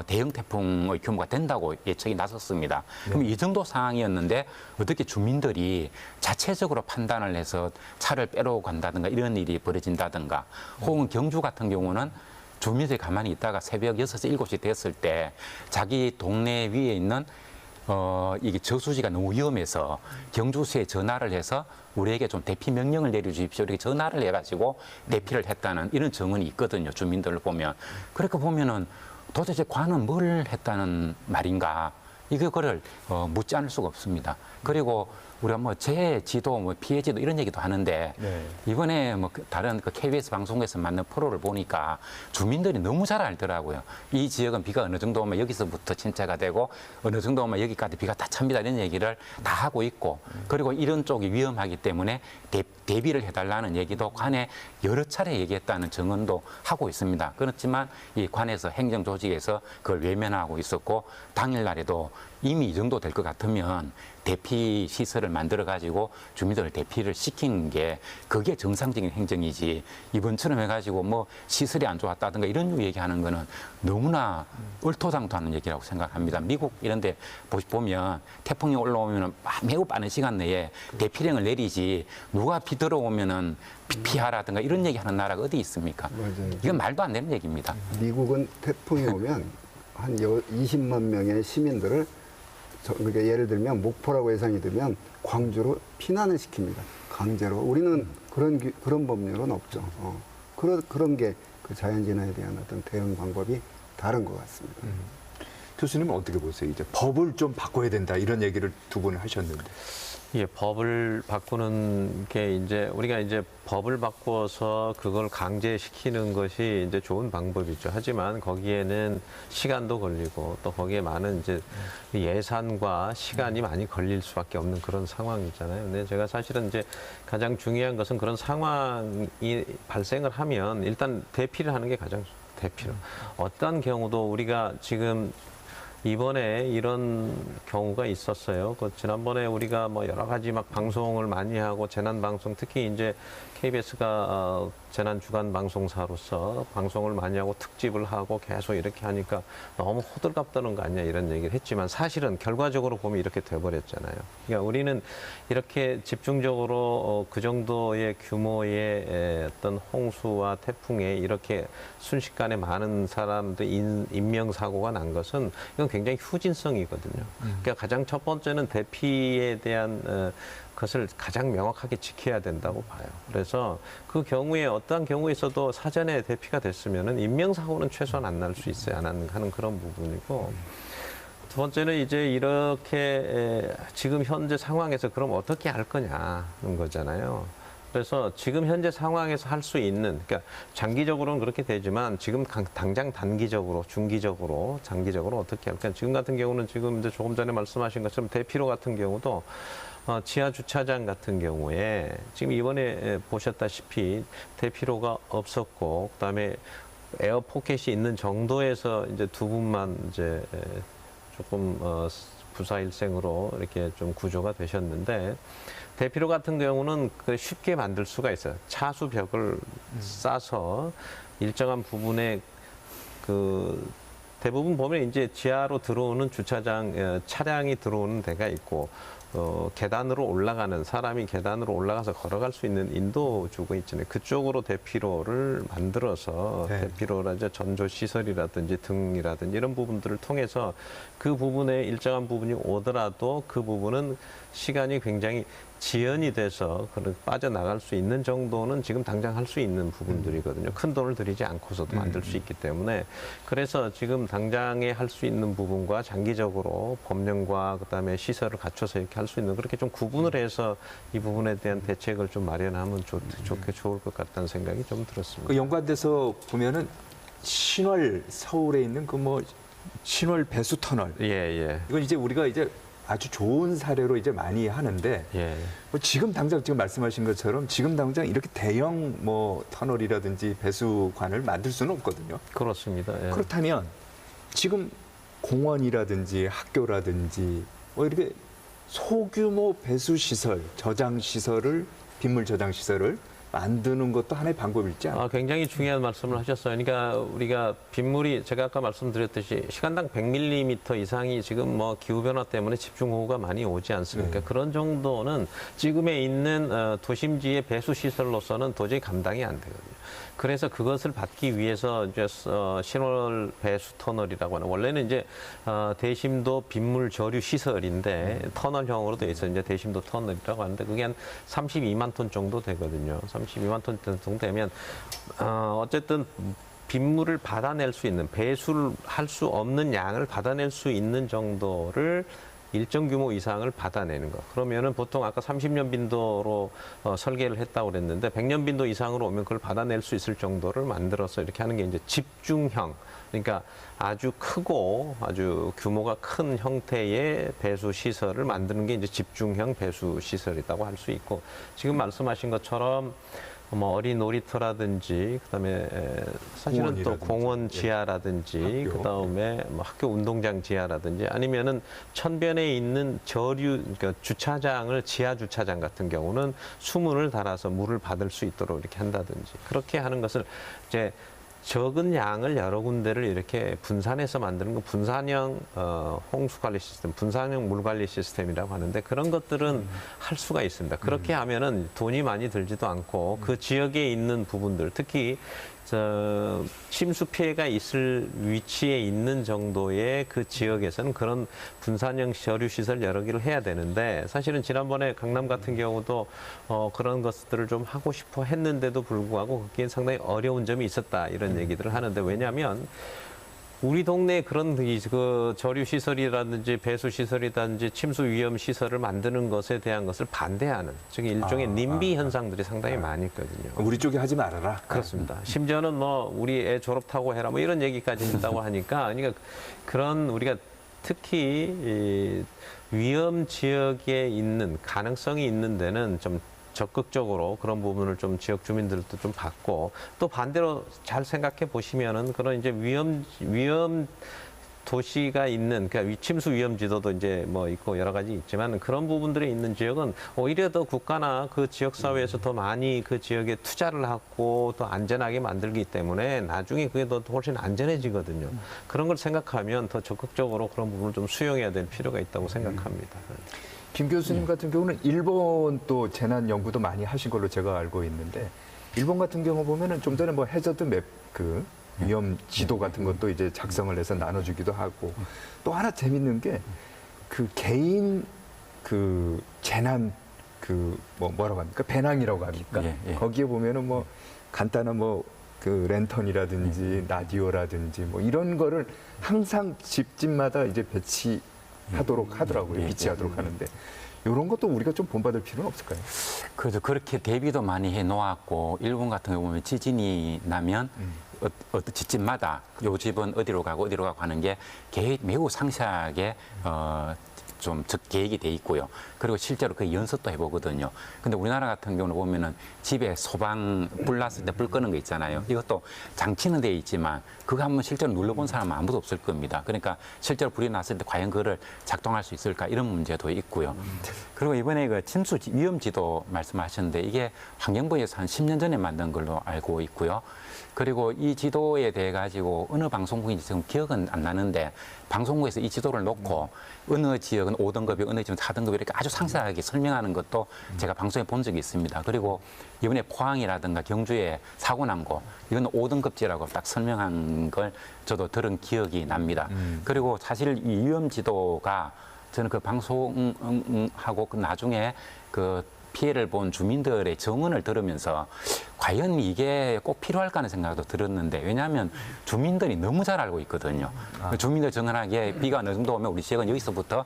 [SPEAKER 4] 대형 태풍의 규모가 된다고 예측이 나섰습니다. 그럼 이 정도 상황이었는데 어떻게 주민들이 자체적으로 판단을 해서 차를 빼러 간다든가 이런 일이 벌어진다든가 혹은 경주 같은 경우는 주민들이 가만히 있다가 새벽 6시, 7시 됐을 때 자기 동네 위에 있는 이게 저수지가 너무 위험해서 경주시에 전화를 해서 우리에게 좀 대피 명령을 내려주십시오. 이렇게 전화를 해가지고 대피를 했다는 이런 증언이 있거든요. 주민들을 보면. 그러니까 보면은 도대체 관은 뭘 했다는 말인가. 이거를 묻지 않을 수가 없습니다. 그리고 우리가 뭐 재해지도, 뭐 피해지도 이런 얘기도 하는데
[SPEAKER 5] 네.
[SPEAKER 4] 이번에 뭐 다른 KBS 방송에서 만든 프로를 보니까 주민들이 너무 잘 알더라고요. 이 지역은 비가 어느 정도 오면 여기서부터 침체가 되고 어느 정도 오면 여기까지 비가 다 찹니다. 이런 얘기를 다 하고 있고 그리고 이런 쪽이 위험하기 때문에 대비를 해달라는 얘기도 관에 여러 차례 얘기했다는 증언도 하고 있습니다. 그렇지만 이 관에서 행정조직에서 그걸 외면하고 있었고 당일날에도 이미 이 정도 될 것 같으면 대피 시설을 만들어 가지고 주민들을 대피를 시키는 게 그게 정상적인 행정이지 이번처럼 해가지고 뭐 시설이 안 좋았다든가 이런 얘기하는 거는 너무나 얼토당토하는 얘기라고 생각합니다. 미국 이런 데 보면 태풍이 올라오면 매우 빠른 시간 내에 대피령을 내리지 누가 비 들어오면은 피하라든가 이런 얘기하는 나라가 어디 있습니까?
[SPEAKER 3] 맞아요.
[SPEAKER 4] 이건 말도 안 되는 얘기입니다.
[SPEAKER 3] 미국은 태풍이 오면 한 20만 명의 시민들을 그러니까 예를 들면 목포라고 예상이 되면 광주로 피난을 시킵니다. 강제로. 우리는 그런 법률은 없죠. 그런 게 그 자연재난에 대한 어떤 대응 방법이 다른 것 같습니다.
[SPEAKER 5] 교수님은 어떻게 보세요? 이제 법을 좀 바꿔야 된다 이런 얘기를 두 분 하셨는데.
[SPEAKER 2] 예, 법을 바꾸는 게 이제 우리가 이제 법을 바꾸어서 그걸 강제시키는 것이 이제 좋은 방법이죠. 하지만 거기에는 시간도 걸리고 또 거기에 많은 이제 예산과 시간이 많이 걸릴 수밖에 없는 그런 상황이잖아요. 근데 제가 사실은 이제 가장 중요한 것은 그런 상황이 발생을 하면 일단 대피를 하는 게 가장 대피로. 어떤 경우도 우리가 지금 이번에 이런 경우가 있었어요. 그 지난번에 우리가 뭐 여러 가지 막 방송을 많이 하고 재난 방송 특히 이제 KBS가 재난 주간 방송사로서 방송을 많이 하고 특집을 하고 계속 이렇게 하니까 너무 호들갑 떠는 거 아니냐 이런 얘기를 했지만 사실은 결과적으로 보면 이렇게 돼버렸잖아요. 그러니까 우리는 이렇게 집중적으로 그 정도의 규모의 어떤 홍수와 태풍에 이렇게 순식간에 많은 사람들 인명사고가 난 것은 이건 굉장히 후진성이거든요. 그러니까 가장 첫 번째는 대피에 대한 것을 가장 명확하게 지켜야 된다고 봐요. 그래서 그 경우에 어떠한 경우에 있어도 사전에 대피가 됐으면은 인명사고는 최소한 안 날 수 있어야 하는 그런 부분이고 두 번째는 이제 이렇게 지금 현재 상황에서 그럼 어떻게 할 거냐는 거잖아요. 그래서 지금 현재 상황에서 할 수 있는, 그러니까 장기적으로는 그렇게 되지만 지금 당장 단기적으로, 중기적으로, 장기적으로 어떻게 할까? 지금 같은 경우는 지금 이제 조금 전에 말씀하신 것처럼 대피로 같은 경우도 지하 주차장 같은 경우에 지금 이번에 보셨다시피 대피로가 없었고 그다음에 에어 포켓이 있는 정도에서 이제 두 분만 이제 조금 부사일생으로 이렇게 좀 구조가 되셨는데 대피로 같은 경우는 쉽게 만들 수가 있어요. 차수벽을 싸서 일정한 부분에 그 대부분 보면 이제 지하로 들어오는 주차장 차량이 들어오는 데가 있고 계단으로 올라가는 사람이 계단으로 올라가서 걸어갈 수 있는 인도주가 있잖아요. 그쪽으로 대피로를 만들어서
[SPEAKER 5] 네.
[SPEAKER 2] 대피로라든지 전조 시설이라든지 등이라든지 이런 부분들을 통해서 그 부분에 일정한 부분이 오더라도 그 부분은 시간이 굉장히 지연이 돼서 빠져나갈 수 있는 정도는 지금 당장 할 수 있는 부분들이거든요. 큰 돈을 들이지 않고서도 만들 수 있기 때문에 그래서 지금 당장에 할 수 있는 부분과 장기적으로 법령과 그다음에 시설을 갖춰서 이렇게 할 수 있는 그렇게 좀 구분을 해서 이 부분에 대한 대책을 좀 마련하면 좋을 것 같다는 생각이 좀 들었습니다.
[SPEAKER 5] 그 연관돼서 보면은 신월 서울에 있는 그 뭐 신월 배수 터널.
[SPEAKER 2] 예.
[SPEAKER 5] 이건 이제 우리가 이제 아주 좋은 사례로 이제 많이 하는데
[SPEAKER 2] 예.
[SPEAKER 5] 뭐 지금 당장 지금 말씀하신 것처럼 지금 당장 이렇게 대형 뭐 터널이라든지 배수관을 만들 수는 없거든요.
[SPEAKER 2] 그렇습니다. 예.
[SPEAKER 5] 그렇다면 지금 공원이라든지 학교라든지 뭐 이렇게 소규모 배수 시설, 저장 시설을 빗물 저장 시설을 만드는 것도 하나의 방법일지 않을까요?
[SPEAKER 2] 굉장히 중요한 말씀을 하셨어요. 그러니까 우리가 빗물이 제가 아까 말씀드렸듯이 시간당 100mm 이상이 지금 뭐 기후변화 때문에 집중호우가 많이 오지 않습니까?
[SPEAKER 5] 네.
[SPEAKER 2] 그런 정도는 지금에 있는 도심지의 배수시설로서는 도저히 감당이 안 되거든요. 그래서 그것을 받기 위해서 이제 신월 배수 터널이라고 하는 원래는 이제 대심도 빗물 저류 시설인데 터널형으로 돼 있어 이제 대심도 터널이라고 하는데 그게 한 32만 톤 정도 되거든요. 32만 톤 정도 되면 어쨌든 빗물을 받아낼 수 있는 배수를 할 수 없는 양을 받아낼 수 있는 정도를 일정 규모 이상을 받아내는 거. 그러면은 보통 아까 30년 빈도로 설계를 했다고 그랬는데 100년 빈도 이상으로 오면 그걸 받아낼 수 있을 정도를 만들어서 이렇게 하는 게 이제 집중형. 그러니까 아주 크고 아주 규모가 큰 형태의 배수 시설을 만드는 게 이제 집중형 배수 시설이라고 할 수 있고 지금 말씀하신 것처럼 뭐 어린 놀이터라든지 그다음에 사실은 또 공원 지하라든지 그다음에 뭐 학교 운동장 지하라든지 아니면은 천변에 있는 저류 그러니까 주차장을 지하 주차장 같은 경우는 수문을 달아서 물을 받을 수 있도록 이렇게 한다든지 그렇게 하는 것을 이제 적은 양을 여러 군데를 이렇게 분산해서 만드는 건 분산형 홍수 관리 시스템, 분산형 물 관리 시스템이라고 하는데 그런 것들은 할 수가 있습니다. 그렇게 하면은 돈이 많이 들지도 않고 그 지역에 있는 부분들, 특히 침수 피해가 있을 위치에 있는 정도의 그 지역에서는 그런 분산형 저류 시설 여러 개를 해야 되는데 사실은 지난번에 강남 같은 경우도 그런 것들을 좀 하고 싶어 했는데도 불구하고 그게 상당히 어려운 점이 있었다 이런 얘기들을 하는데 왜냐하면 우리 동네에 그런 그 저류 시설이라든지 배수 시설이라든지 침수 위험 시설을 만드는 것에 대한 것을 반대하는 즉 일종의 님비 현상들이 상당히 많이 있거든요.
[SPEAKER 5] 우리 쪽에 하지 말아라.
[SPEAKER 2] 그렇습니다. 심지어는 뭐 우리 애 졸업하고 해라 뭐 이런 얘기까지 했다고 하니까 그러니까 그런 우리가 특히 이 위험 지역에 있는 가능성이 있는 데는 좀 적극적으로 그런 부분을 좀 지역 주민들도 좀 받고 또 반대로 잘 생각해 보시면은 그런 이제 위험 도시가 있는 그러니까 침수 위험 지도도 이제 뭐 있고 여러 가지 있지만 그런 부분들에 있는 지역은 오히려 더 국가나 그 지역 사회에서 더 많이 그 지역에 투자를 하고 또 안전하게 만들기 때문에 나중에 그게 더 훨씬 안전해지거든요. 그런 걸 생각하면 더 적극적으로 그런 부분을 좀 수용해야 될 필요가 있다고 생각합니다.
[SPEAKER 5] 김 교수님 같은 경우는 일본 또 재난 연구도 많이 하신 걸로 제가 알고 있는데 일본 같은 경우 보면은 좀 전에 뭐 해저드 맵 그 위험 지도 같은 것도 이제 작성을 해서 나눠주기도 하고 또 하나 재밌는 게 그 개인 그 재난 그 뭐라고 합니까 배낭이라고 합니까 거기에 보면은 뭐 간단한 뭐 그 랜턴이라든지 라디오라든지 뭐 이런 거를 항상 집집마다 이제 배치하도록 하더라고요. 비치하도록 하는데 이런 것도 우리가 좀 본받을 필요는 없을까요?
[SPEAKER 4] 그래서 그렇게 대비도 많이 해 놓았고 일본 같은 경우 보면 지진이 나면 어떤 집집마다 요 집은 어디로 가고 하는 게 계획 매우 상세하게 좀 계획이 돼 있고요. 그리고 실제로 그 연습도 해보거든요. 근데 우리나라 같은 경우는 보면은 집에 소방 불 났을 때 불 끄는 거 있잖아요. 이것도 장치는 돼 있지만 그거 한번 실제로 눌러본 사람은 아무도 없을 겁니다. 그러니까 실제로 불이 났을 때 과연 그거를 작동할 수 있을까 이런 문제도 있고요. 그리고 이번에 그 침수 위험 지도 말씀하셨는데 이게 환경부에서 한 10년 전에 만든 걸로 알고 있고요. 그리고 이 지도에 대해 가지고 어느 방송국인지 지금 기억은 안 나는데 방송국에서 이 지도를 놓고 어느 지역은 5등급이 어느 지역은 4등급이 이렇게 아주 상세하게 설명하는 것도 제가 방송에 본 적이 있습니다. 그리고 이번에 포항이라든가 경주에 사고 난 거 이건 5등급지라고 딱 설명한 걸 저도 들은 기억이 납니다. 그리고 사실 이 위험 지도가 저는 그 방송하고 그 나중에 그 피해를 본 주민들의 증언을 들으면서 과연 이게 꼭 필요할까 하는 생각도 들었는데 왜냐하면 주민들이 너무 잘 알고 있거든요. 주민들 증언하기에 비가 어느 정도 오면 우리 지역은 여기서부터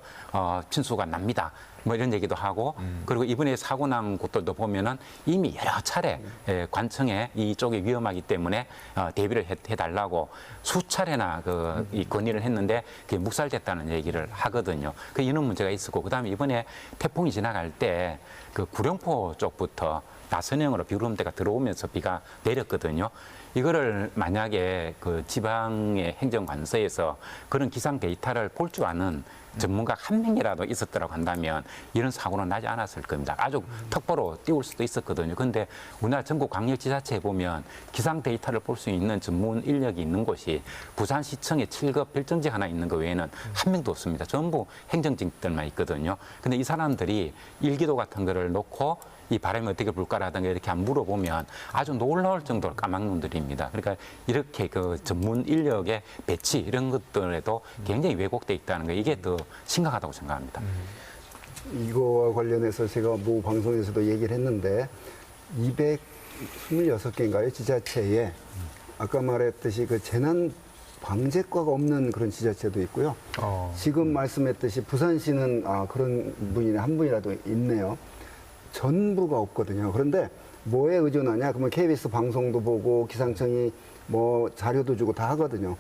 [SPEAKER 4] 침수가 납니다. 뭐 이런 얘기도 하고 그리고 이번에 사고 난 곳들도 보면은 이미 여러 차례 관청에 이쪽이 위험하기 때문에 대비를 해달라고 수차례나 이 건의를 했는데 그게 묵살됐다는 얘기를 하거든요. 그 이런 문제가 있었고 그다음에 이번에 태풍이 지나갈 때 그 구룡포 쪽부터 나선형으로 비구름대가 들어오면서 비가 내렸거든요. 이거를 만약에 그 지방의 행정관서에서 그런 기상 데이터를 볼 줄 아는 전문가 한 명이라도 있었더라고 한다면 이런 사고는 나지 않았을 겁니다. 아주 턱보로 띄울 수도 있었거든요. 그런데 우리나라 전국 광역지자체에 보면 기상 데이터를 볼 수 있는 전문 인력이 있는 곳이 부산시청에 7급 별정직 하나 있는 거 외에는 한 명도 없습니다. 전부 행정직들만 있거든요. 근데 이 사람들이 일기도 같은 거를 놓고 이 바람이 어떻게 불까라든가 이렇게 안 물어보면 아주 놀라울 정도로 까막눈들입니다. 그러니까 이렇게 그 전문 인력의 배치 이런 것들에도 굉장히 왜곡돼 있다는 거 이게 더 심각하다고 생각합니다.
[SPEAKER 3] 이거와 관련해서 제가 모 방송에서도 얘기를 했는데 226개인가요? 지자체에 아까 말했듯이 그 재난 방재과가 없는 그런 지자체도 있고요. 지금 말씀했듯이 부산시는 그런 분이 한 분이라도 있네요. 전부가 없거든요. 그런데 뭐에 의존하냐? 그러면 KBS 방송도 보고 기상청이 뭐 자료도 주고 다 하거든요.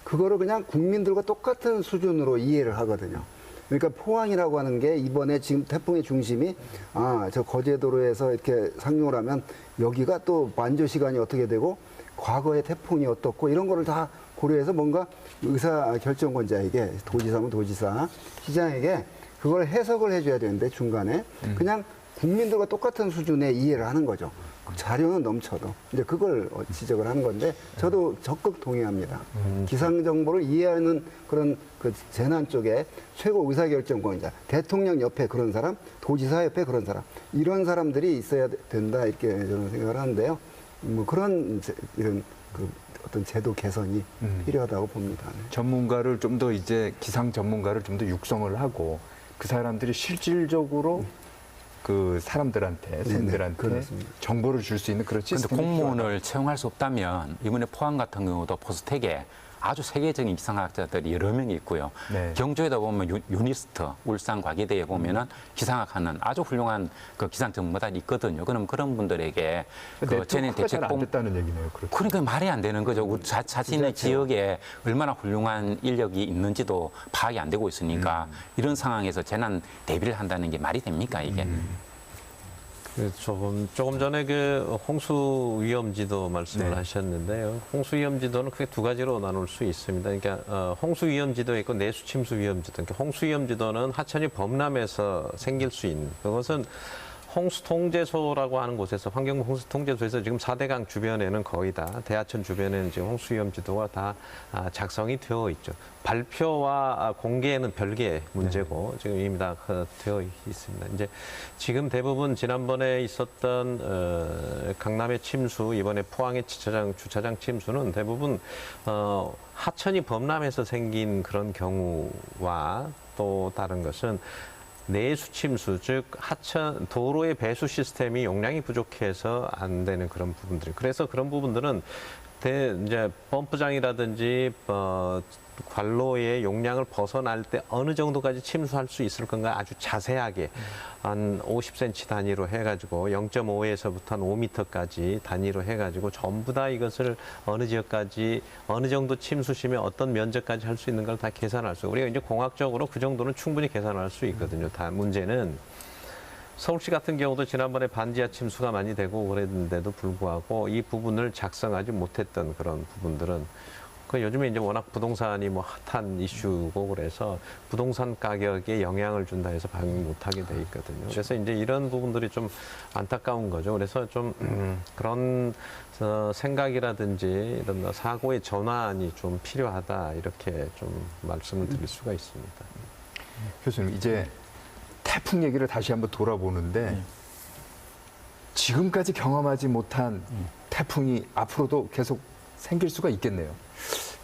[SPEAKER 3] 그거를 그냥 국민들과 똑같은 수준으로 이해를 하거든요. 그러니까 포항이라고 하는 게 이번에 지금 태풍의 중심이 저 거제도로에서 이렇게 상륙을 하면 여기가 또 만조 시간이 어떻게 되고 과거의 태풍이 어떻고 이런 거를 다 고려해서 뭔가 의사 결정권자에게 도지사면 도지사, 시장에게 그걸 해석을 해줘야 되는데 중간에 그냥 국민들과 똑같은 수준의 이해를 하는 거죠. 자료는 넘쳐도. 이제 그걸 지적을 하는 건데 저도 적극 동의합니다. 기상 정보를 이해하는 그런 그 재난 쪽에 최고 의사결정권자, 대통령 옆에 그런 사람, 도지사 옆에 그런 사람, 이런 사람들이 있어야 된다 이렇게 저는 생각을 하는데요. 뭐 그런 이런 그 어떤 제도 개선이 필요하다고 봅니다. 네.
[SPEAKER 5] 전문가를 좀 더 이제 기상 전문가를 좀 더 육성을 하고 그 사람들이 실질적으로 그 사람들한테, 시민들한테 정보를 줄 수 있는 그런
[SPEAKER 4] 그런데
[SPEAKER 5] 시스템이
[SPEAKER 4] 공무원을 채용할 수 없다면 이번에 포항 같은 경우도 포스텍에 아주 세계적인 기상학자들이 여러 명이 있고요.
[SPEAKER 5] 네.
[SPEAKER 4] 경주에다 보면 유니스트, 울산 과기대에 보면은 기상학하는 아주 훌륭한 그 기상 전문가들이 있거든요. 그럼 그런 분들에게 그 전에
[SPEAKER 5] 잘안 됐다는 얘기네요. 그렇죠.
[SPEAKER 4] 그러니까 말이 안 되는 거죠. 우리 자신의 지역에 얼마나 훌륭한 인력이 있는지도 파악이 안 되고 있으니까 이런 상황에서 재난 대비를 한다는 게 말이 됩니까 이게?
[SPEAKER 2] 조금 전에 그 홍수 위험지도 말씀을
[SPEAKER 5] 네.
[SPEAKER 2] 하셨는데요. 홍수 위험지도는 크게 두 가지로 나눌 수 있습니다. 그러니까 홍수 위험지도 있고 내수 침수 위험지도. 그러니까 홍수 위험지도는 하천이 범람해서 생길 수 있는 그것은 홍수통제소라고 하는 곳에서 환경부 홍수통제소에서 지금 4대강 주변에는 거의 다 대하천 주변에는 지금 홍수위험지도가 다 작성이 되어 있죠. 발표와 공개는 별개의 문제고 지금 이미 다 되어 있습니다. 이제 지금 대부분 지난번에 있었던 강남의 침수, 이번에 포항의 주차장 침수는 대부분 하천이 범람해서 생긴 그런 경우와 또 다른 것은 내수 침수, 즉 하천 도로의 배수 시스템이 용량이 부족해서 안 되는 그런 부분들. 그래서 그런 부분들은 이제 펌프장이라든지 관로의 용량을 벗어날 때 어느 정도까지 침수할 수 있을 건가 아주 자세하게 한 50cm 단위로 해가지고 0.5에서부터 한 5m까지 단위로 해가지고 전부 다 이것을 어느 지역까지 어느 정도 침수시면 어떤 면적까지 할 수 있는 걸 다 계산할 수. 우리가 이제 공학적으로 그 정도는 충분히 계산할 수 있거든요. 다 문제는 서울시 같은 경우도 지난번에 반지하 침수가 많이 되고 그랬는데도 불구하고 이 부분을 작성하지 못했던 그런 부분들은 그 요즘에 이제 워낙 부동산이 뭐 핫한 이슈고 그래서 부동산 가격에 영향을 준다 해서 반영 못하게 돼 있거든요. 그래서 이제 이런 부분들이 좀 안타까운 거죠. 그래서 좀 그런 생각이라든지 이런 사고의 전환이 좀 필요하다 이렇게 좀 말씀을 드릴 수가 있습니다.
[SPEAKER 5] 교수님 이제 태풍 얘기를 다시 한번 돌아보는데 지금까지 경험하지 못한 태풍이 앞으로도 계속 생길 수가 있겠네요.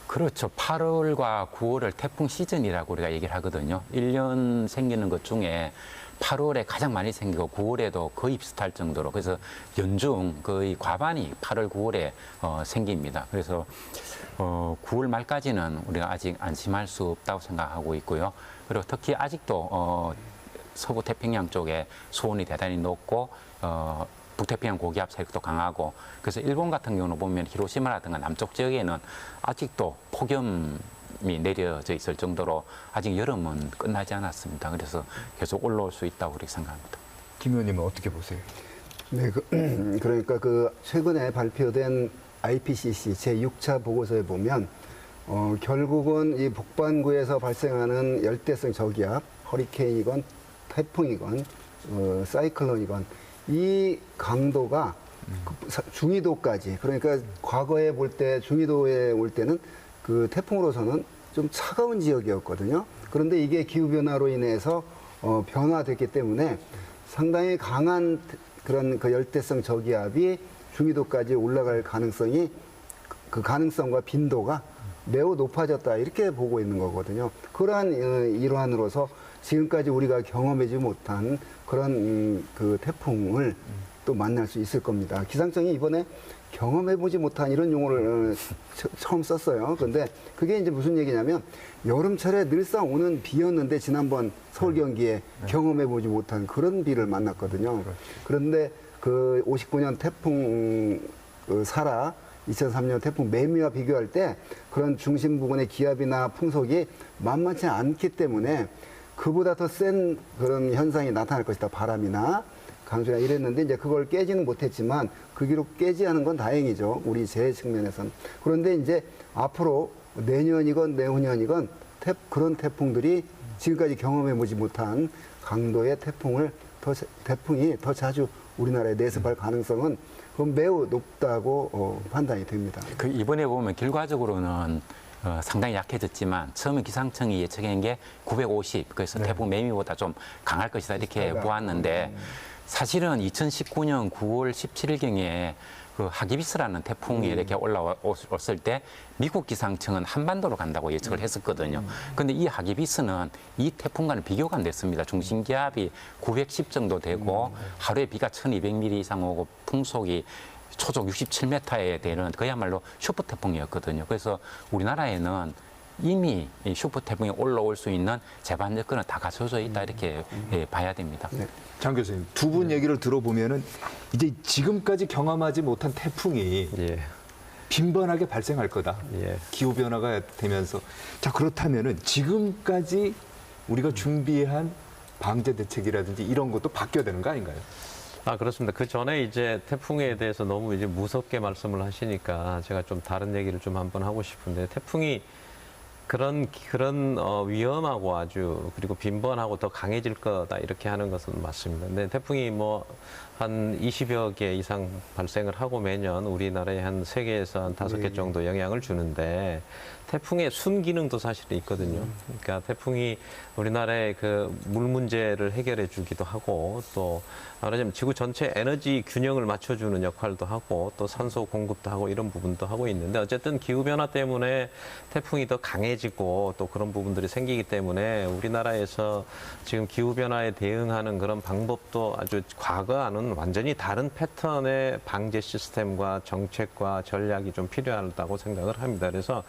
[SPEAKER 4] 그렇죠. 8월과 9월을 태풍 시즌이라고 우리가 얘기를 하거든요. 1년 생기는 것 중에 8월에 가장 많이 생기고 9월에도 거의 비슷할 정도로 그래서 연중 거의 과반이 8월, 9월에 생깁니다. 그래서 9월 말까지는 우리가 아직 안심할 수 없다고 생각하고 있고요. 그리고 특히 아직도 서부 태평양 쪽에 수온이 대단히 높고 북태평양 고기압 세력도 강하고 그래서 일본 같은 경우는 보면 히로시마라든가 남쪽 지역에는 아직도 폭염이 내려져 있을 정도로 아직 여름은 끝나지 않았습니다. 그래서 계속 올라올 수 있다고 그렇게 생각합니다.
[SPEAKER 5] 김 의원님은 어떻게 보세요?
[SPEAKER 3] 네, 그러니까 최근에 발표된 IPCC 제6차 보고서에 보면 결국은 이 북반구에서 발생하는 열대성 저기압, 허리케인이건 태풍이건 사이클론이건 이 강도가 중위도까지, 그러니까 과거에 볼 때 중위도에 올 때는 그 태풍으로서는 좀 차가운 지역이었거든요. 그런데 이게 기후변화로 인해서 변화됐기 때문에 상당히 강한 그런 그 열대성 저기압이 중위도까지 올라갈 가능성이, 그 가능성과 빈도가 매우 높아졌다, 이렇게 보고 있는 거거든요. 그러한 일환으로서 지금까지 우리가 경험하지 못한 그런 그 태풍을 또 만날 수 있을 겁니다. 기상청이 이번에 경험해보지 못한 이런 용어를 처음 썼어요. 근데 그게 이제 무슨 얘기냐면 여름철에 늘상 오는 비였는데 지난번 서울 경기에 경험해보지 못한 그런 비를 만났거든요. 그런데 그 59년 태풍 사라, 2003년 태풍 매미와 비교할 때 그런 중심 부근의 기압이나 풍속이 만만치 않기 때문에 그보다 더 센 그런 현상이 나타날 것이다. 바람이나 강수나 이랬는데 이제 그걸 깨지는 못했지만 그 기록 깨지 않은 건 다행이죠. 우리 제 측면에서는. 그런데 이제 앞으로 내년이건 내후년이건 그런 태풍들이 지금까지 경험해보지 못한 강도의 태풍이 더 자주 우리나라에 내습할 가능성은 그건 매우 높다고 판단이 됩니다.
[SPEAKER 4] 그 이번에 보면 결과적으로는 상당히 약해졌지만 처음에 기상청이 예측한 게 950, 그래서 태풍 매미보다 좀 강할 것이다 이렇게 보았는데 사실은 2019년 9월 17일경에 그 하기비스라는 태풍이 이렇게 올라왔을 때 미국 기상청은 한반도로 간다고 예측을 했었거든요. 그런데 이 하기비스는 이 태풍과는 비교가 안 됐습니다. 중심기압이 910 정도 되고 하루에 비가 1200mm 이상 오고 풍속이 초속 67m에 되는 그야말로 슈퍼 태풍이었거든요. 그래서 우리나라에는 이미 이 슈퍼 태풍이 올라올 수 있는 제반 여건은 다 갖춰져 있다 이렇게 봐야 됩니다.
[SPEAKER 5] 네. 장 교수님, 두 분 얘기를 들어보면은 이제 지금까지 경험하지 못한 태풍이
[SPEAKER 2] 예.
[SPEAKER 5] 빈번하게 발생할 거다.
[SPEAKER 2] 예.
[SPEAKER 5] 기후 변화가 되면서. 자, 그렇다면은 지금까지 우리가 준비한 방제 대책이라든지 이런 것도 바뀌어야 되는 거 아닌가요?
[SPEAKER 2] 그렇습니다. 그 전에 이제 태풍에 대해서 너무 이제 무섭게 말씀을 하시니까 제가 좀 다른 얘기를 좀 한번 하고 싶은데, 태풍이 그런 위험하고 아주 그리고 빈번하고 더 강해질 거다 이렇게 하는 것은 맞습니다. 근데 태풍이 뭐 한 20여 개 이상 발생을 하고 매년 우리나라에 한 3개에서 한 5개 정도 영향을 주는데, 태풍의 순기능도 사실은 있거든요. 그러니까 태풍이 우리나라의 그 물 문제를 해결해 주기도 하고, 또 말하자면 지구 전체 에너지 균형을 맞춰주는 역할도 하고, 또 산소 공급도 하고 이런 부분도 하고 있는데, 어쨌든 기후변화 때문에 태풍이 더 강해지고 또 그런 부분들이 생기기 때문에 우리나라에서 지금 기후변화에 대응하는 그런 방법도 아주 과거와는 완전히 다른 패턴의 방제 시스템과 정책과 전략이 좀 필요하다고 생각을 합니다. 그래서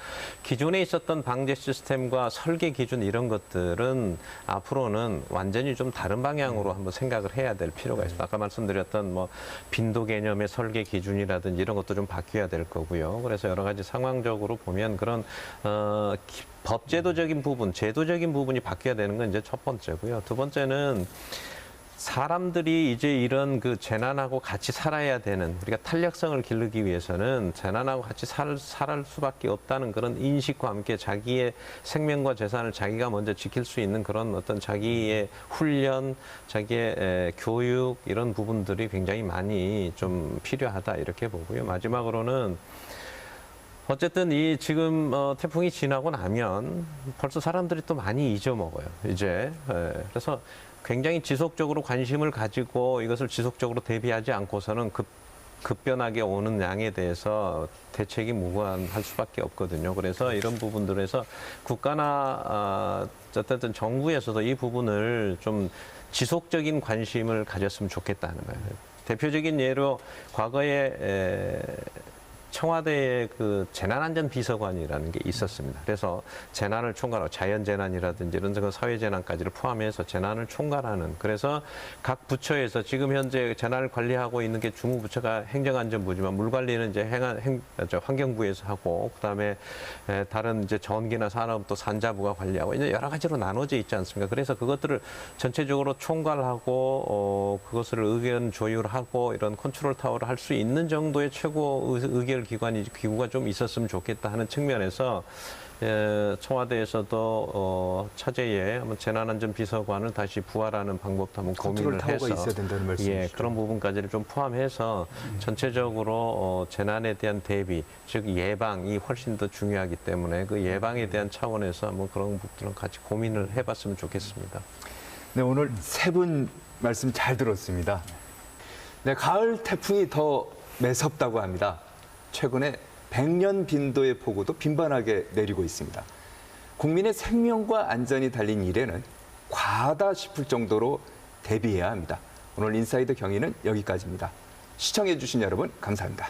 [SPEAKER 2] 기존에 있었던 방제 시스템과 설계 기준 이런 것들은 앞으로는 완전히 좀 다른 방향으로 한번 생각을 해야 될 필요가 있습니다. 아까 말씀드렸던 뭐 빈도 개념의 설계 기준이라든지 이런 것도 좀 바뀌어야 될 거고요. 그래서 여러 가지 상황적으로 보면 그런 법제도적인 부분, 제도적인 부분이 바뀌어야 되는 건 이제 첫 번째고요. 두 번째는 사람들이 이제 이런 그 재난하고 같이 살아야 되는, 우리가 탄력성을 기르기 위해서는 재난하고 같이 살 수밖에 없다는 그런 인식과 함께 자기의 생명과 재산을 자기가 먼저 지킬 수 있는 그런 어떤 자기의 훈련, 자기의 교육 이런 부분들이 굉장히 많이 좀 필요하다 이렇게 보고요. 마지막으로는 어쨌든 이 지금 태풍이 지나고 나면 벌써 사람들이 또 많이 잊어먹어요. 이제 그래서 굉장히 지속적으로 관심을 가지고 이것을 지속적으로 대비하지 않고서는 급변하게 오는 양에 대해서 대책이 무관할 수밖에 없거든요. 그래서 이런 부분들에서 국가나 어쨌든 정부에서도 이 부분을 좀 지속적인 관심을 가졌으면 좋겠다는 거예요. 대표적인 예로 과거에 청와대에 그 재난안전비서관이라는 게 있었습니다. 그래서 재난을 총괄하고 자연재난이라든지 이런 사회재난까지를 포함해서 재난을 총괄하는, 그래서 각 부처에서 지금 현재 재난을 관리하고 있는 게 주무부처가 행정안전부지만 물 관리는 이제 환경부에서 하고, 그다음에 다른 이제 전기나 산업 또 산자부가 관리하고 이제 여러 가지로 나눠져 있지 않습니까? 그래서 그것들을 전체적으로 총괄하고 그것을 의견 조율하고 이런 컨트롤 타워를 할 수 있는 정도의 최고 의결 기구가 좀 있었으면 좋겠다 하는 측면에서 청와대에서도 차제에 한번 재난안전비서관을 다시 부활하는 방법도 한번
[SPEAKER 5] 컨트롤
[SPEAKER 2] 고민을
[SPEAKER 5] 타워가
[SPEAKER 2] 해서
[SPEAKER 5] 있어야 된다는 말씀이시죠?
[SPEAKER 2] 그런 부분까지를 좀 포함해서 전체적으로 재난에 대한 대비, 즉 예방이 훨씬 더 중요하기 때문에 그 예방에 대한 차원에서 한번 그런 부분들은 같이 고민을 해봤으면 좋겠습니다.
[SPEAKER 5] 네, 오늘 세 분 말씀 잘 들었습니다.
[SPEAKER 1] 네, 가을 태풍이 더 매섭다고 합니다. 최근에 100년 빈도의 폭우도 빈번하게 내리고 있습니다. 국민의 생명과 안전이 달린 일에는 과하다 싶을 정도로 대비해야 합니다. 오늘 인사이드 경위는 여기까지입니다. 시청해주신 여러분 감사합니다.